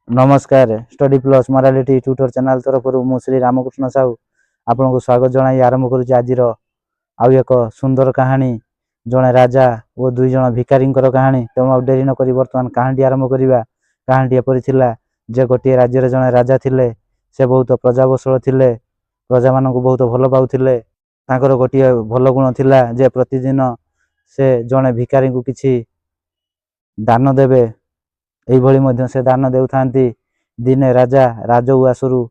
नमस्कार study plus morality tutor channel तरफ मु श्री रामकृष्ण साहू आपन को स्वागत जनाई आरंभ करुच्ची। आज आउ एक सुंदर कहानी जड़े राजा और दुई जन भिखारी कहानी। तेणु डेरी नक बर्तमान कहानी आरंभ करवा। कहानी एपरी थिला जे गोटे राज्य जड़े राजा थिले। से बहुत प्रजावत्सल थिले, प्रजा मान बहुत भल पाउथिले। तांकर गोटे भल गुण थिला जे प्रतिदिन से जड़े भिखारी को किछि दान देबे। यही से दान देउथांती। दिने राजा राजउआसरू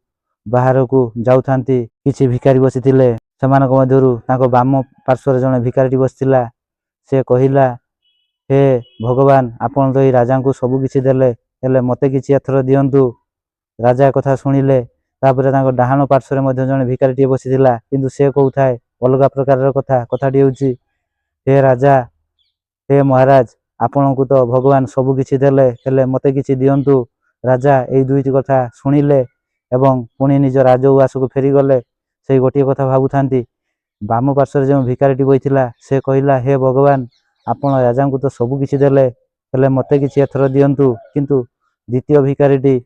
बाहर को जाउथांती। किछि भिखारी बसिथिले। सेमानक मध्यरु तांको बाम पार्श्वर जने भिखारीटी बसिथिला। से कहिला, हे भगवान आपण तो राजा को सबु किछि देले, हेले मते किछि एथर दियंतु। राजा कथा सुनिले। तापरे तांको डाहाण पार्श्वर मध्य जने भिखारीटी बसिथिला, किंतु से कहउथाय अलगा प्रकार कथा। कथाटी होउची, हे राजा, हे महाराज, आपण को तो भगवान सबु किछि देले, हेले मते किछि दियंतु। राजा एई दुईटी कथा सुनिले एवं पुणी निज राजउआस को फेरी गले। से गोटे कथा भाबुथांती। बाम पार्श्वर जो भिखारीटी बइथिला से कहिला, हे भगवान आपण राजा को तो सबु किछि देले, हेले मते किछि एथर दियंतु। किंतु द्वितीय भिखारीटी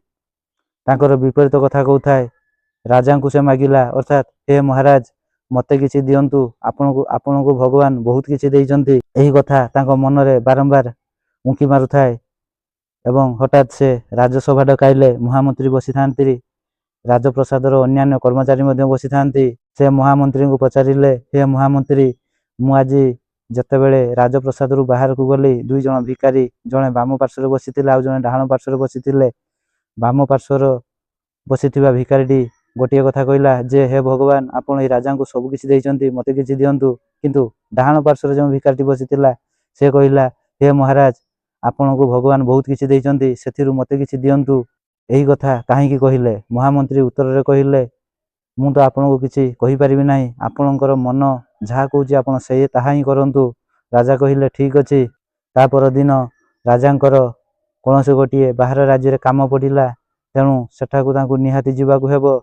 तांकर विपरीत कथा कहउथाय। राजा को से मागिला, अर्थात हे महाराज मते किछि दियंतु, आपण को भगवान बहुत किछि देइचंती। एही कथा तांको मनरे बारंबार उंकी मारुथाय। एवं हठात से राजसभा डकाइले। महामंत्री बसी थांती। राजप्रसादर अन्यान्य कर्मचारी मध्य बसी थांती। से महामंत्री को पचारिले, हे महामंत्री, मु आज जतेबेले राजप्रसाद रु बाहर को गली, दुई जन भिखारी, जने बाम पार्श्वर बसीथिले आउ जने डाहाण पार्श्वर बसीथिले। बाम पार्श्वर बसीथिबा भिखारीटी गोटे कथा कहला जे, हे भगवान आपण ए राजा को सब किछि देइचंती, मते किछि दियंतु। किंतु डाहाण पार्श्वर जो भिखारीटी बसीथिला से कहिला, हे महाराज आपण को भगवान बहुत किछि देइचंती, सेथिरु मते किछि दियंतु। एही कथा काहेकि कहिले? महामंत्री उत्तर रे कहिले, मु तो आपण को किछि कहि परिबि नाही। आपणकर मन जहा कहूची आपण से ताहा ही करंतु। राजा कहिले, ठीक अछि। ता पर दिन राजांकर कोनोसे गोटिए बाहर राज्य रे काम पड़िला। तेणु सेठाकु तांकु निहाती जिबाकु हेबो।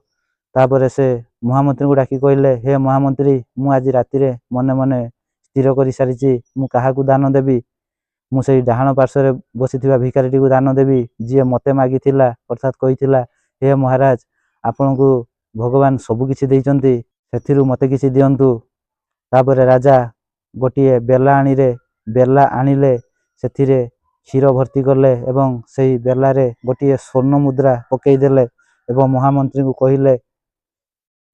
तापरे से महामंत्री को डाकी कहिले, हे महामंत्री, मु आज राति रे मने मने स्थिर करि सारिछि मु काहाकु दान देबी। मु सेई डाहाण पार्श्वर बसीथिबा भिखारीटी को दान देबी, जी मते मागिथिला, अर्थात कहिथिला, हे महाराज आपण को भगवान सबु किछि देइचंती, सेथिरु मते किछि दियंतु। तापरे राजा गोटिए बेला आनिले। सेथिरे क्षीर भर्ती करले एवं सेई बेलारे गोटिए स्वर्ण मुद्रा पकेई देले एवं महामंत्री को कहिले,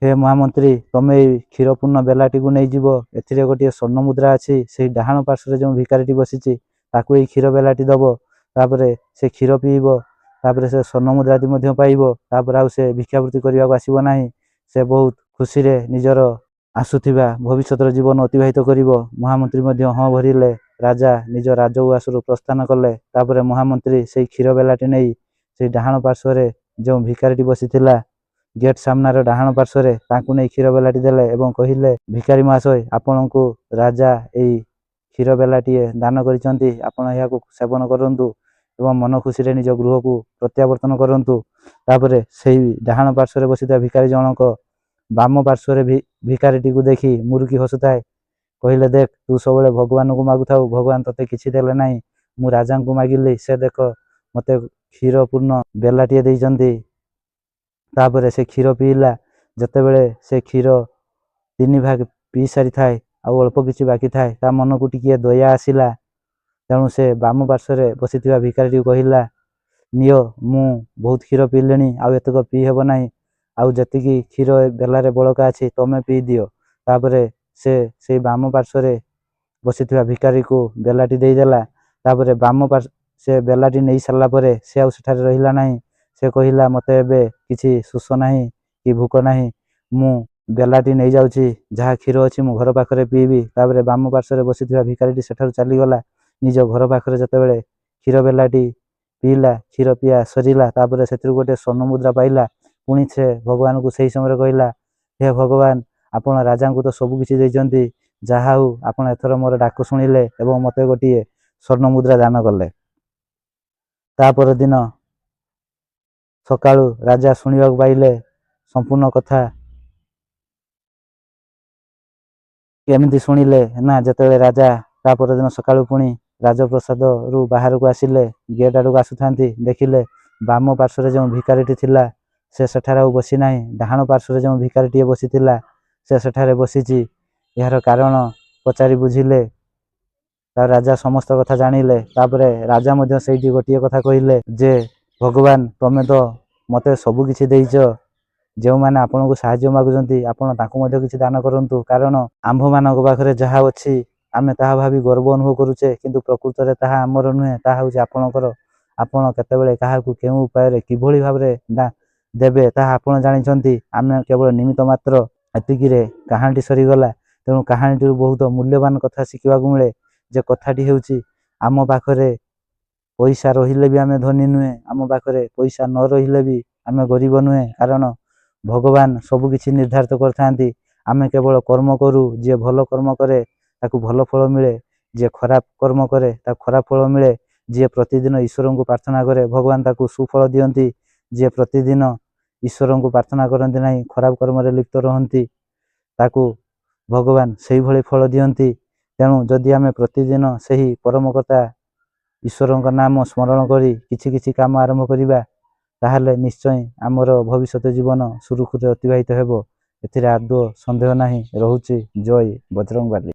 हे महामंत्री, तमे क्षीरपूर्ण बेलाटी को नहीं जीवो। एथिरे गोटिए स्वर्ण मुद्रा अछि। सेई डाहाण पार्श्वर जो भिखारीटी बसिछि ताकू एई क्षीर बेलाटी दबो। तापरे से क्षीर पीइबो। तापरे से स्वर्ण मुद्राटी मध्य पाइबो। तापर आउ से भिक्षावृत्ति करियाको आसीबो नाही। से बहुत खुशी रे निजर आसुथिबा भविष्यतर जीवन अतिबाहित करिवो। महामंत्री मध्य हाँ भरिले। राजा निज राजउआसरू प्रस्थान कले। तापरे महामंत्री सेई क्षीर बेलाटी नेई सेई डाहाण पार्श्वरे जो भिखारीटी बसिथिला गेट सामनार डाहाण पार्श्वरे तांकु नेई क्षीर बेलाटी देले एवं कहिले, भिखारी महाशय, आपणको राजा एई क्षीर बेलाटीए दान करिचंती, आपण एहाकु सेवन करंतु एवं मन खुशी रे निज गृह को प्रत्यावर्तन करंतु। तापरे सेई डाहाण पार्श्वरे बसिता भिखारी जनक बाम पार्श्वरे भिखारीटी को देखि मुरुकी हसुताए। कहिले, देख तू सबले भगवान को मागुथाउ, भगवान तते किछि देले नाही। मु राजा को मागिली, से देख मते क्षीरपूर्ण बेलाटीए देइचंती। तापरे से क्षीर पीला। जतेबेले से क्षीर 3 भाग पी सारी थाए, आउ अल्प किछि बाकी थाए, ता मन को टिकिए दया आसिला। तेणु से बाम पार्श्वरे बसिथिबा भिखारीटी कहिला, नियो, मु बहुत क्षीर पीलेनी, आउ एतक पी हेबो नाही। आउ जतिकी क्षीर बेलारे बळका अछि तमे पी दियो। तापरे से बाम पार्श्वरे बसिथिबा भिखारी को बेलाटी देई देला। तापरे बाम पार्श्व से बेलाटी नेई सारला परे से आउ सेठारे रहिला नाही। से कहिला, मते एबे किछि सुस नाही कि भूक नाही, मु बेलाटी नहीं जाउछि, जहा क्षीर अछि मु घर पाखरे पीबी। तापरे बाम पार्श्वरे बसिथिबा भिखारीटी सेठारु चली गला। निज घर पाखरे जतेबेले क्षीर बेलाटी पीला, क्षीर पिया सरिला। तापरे सेथिरु गोटे स्वर्ण मुद्रा पाइला। पुणी से भगवान को सही समय कहिला, हे भगवान, आपण राजा को तो सबु किछि देइचंती, जहा हो आपण एथर मोर डाक सुनिले एवं मते गोटिए स्वर्ण मुद्रा दान कले। तापर दिन सकाळु राजा सुनिबाक पाइले संपूर्ण कथा। केमिति सुनिले ना, जतेबेले राजा तापर दिन सकाळु पुणी राजप्रसाद रु बाहर को आसिले, गेट आडू आसुथांती, देखिले ବାମ ପାର୍ଶ୍ୱରେ ଯେଉଁ ଭିକାରୀଟି ଥିଲା ସେ ସେଠାରେ ଆଉ ବସି ନାହିଁ। ଡାହାଣ ପାର୍ଶ୍ୱରେ ଯେଉଁ ଭିକାରୀଟିଏ ବସିଥିଲା ସେ ସେଠାରେ ବସିଛି। ଏହାର କାରଣ ପଚାରି ବୁଝିଲେ ତା ରାଜା ସମସ୍ତ କଥା ଜାଣିଲେ। ତାପରେ ରାଜା ମଧ୍ୟ ସେଇଠି ଗୋଟିଏ କଥା କହିଲେ ଯେ ଭଗବାନ ତମେ ତ ମୋତେ ସବୁ କିଛି ଦେଇଛ, ଯେଉଁମାନେ ଆପଣଙ୍କୁ ସାହାଯ୍ୟ ମାଗୁଛନ୍ତି ଆପଣ ତାଙ୍କୁ ମଧ୍ୟ କିଛି ଦାନ କରନ୍ତୁ। କାରଣ ଆମ୍ଭମାନଙ୍କ ପାଖରେ ଯାହା ଅଛି ଆମେ ତାହା ଭାବି ଗର୍ବ ଅନୁଭବ କରୁଛେ, କିନ୍ତୁ ପ୍ରକୃତରେ ତାହା ଆମର ନୁହେଁ, ତାହା ହେଉଛି ଆପଣଙ୍କର। ଆପଣ କେତେବେଳେ କାହାକୁ କେଉଁ ଉପାୟରେ କିଭଳି ଭାବରେ ଦେବେ ତାହା ଆପଣ ଜାଣିଛନ୍ତି। ଆମେ କେବଳ ନିମିତ୍ତ ମାତ୍ର। ଏତିକିରେ କାହାଣୀଟି ସରିଗଲା। ତେଣୁ କାହାଣୀଟିରୁ ବହୁତ ମୂଲ୍ୟବାନ କଥା ଶିଖିବାକୁ ମିଳେ। ଯେ କଥାଟି ହେଉଛି ଆମ ପାଖରେ ପଇସା ରହିଲେ ବି ଆମେ ଧନୀ ନୁହେଁ, ଆମ ପାଖରେ ପଇସା ନ ରହିଲେ ବି ଆମେ ଗରିବ ନୁହେଁ। କାରଣ ଭଗବାନ ସବୁ କିଛି ନିର୍ଦ୍ଧାରିତ କରିଥାନ୍ତି। ଆମେ କେବଳ କର୍ମ କରୁ। ଯିଏ ଭଲ କର୍ମ କରେ ତାକୁ ଭଲ ଫଳ ମିଳେ, ଯିଏ ଖରାପ କର୍ମ କରେ ତାକୁ ଖରାପ ଫଳ ମିଳେ। ଯିଏ ପ୍ରତିଦିନ ଈଶ୍ୱରଙ୍କୁ ପ୍ରାର୍ଥନା କରେ ଭଗବାନ ତାକୁ ସୁଫଳ ଦିଅନ୍ତି। ଯିଏ ପ୍ରତିଦିନ ଈଶ୍ୱରଙ୍କୁ ପ୍ରାର୍ଥନା କରନ୍ତି ନାହିଁ, ଖରାପ କର୍ମରେ ଲିପ୍ତ ରହନ୍ତି, ତାକୁ ଭଗବାନ ସେଇଭଳି ଫଳ ଦିଅନ୍ତି। ତେଣୁ ଯଦି ଆମେ ପ୍ରତିଦିନ ସେହି ପରମକର୍ତ୍ତା ଈଶ୍ୱରଙ୍କ ନାମ ସ୍ମରଣ କରି କିଛି କିଛି କାମ ଆରମ୍ଭ କରିବା, ତାହେଲେ ନିଶ୍ଚୟ ଆମର ଭବିଷ୍ୟତ ଜୀବନ ସୁରୁଖୁରୁରେ ଅତିବାହିତ ହେବ। ଏଥିରେ ଆଦୌ ସନ୍ଦେହ ନାହିଁ। ରହୁଛି। ଜୟ ବଜରଙ୍ଗବାଲି।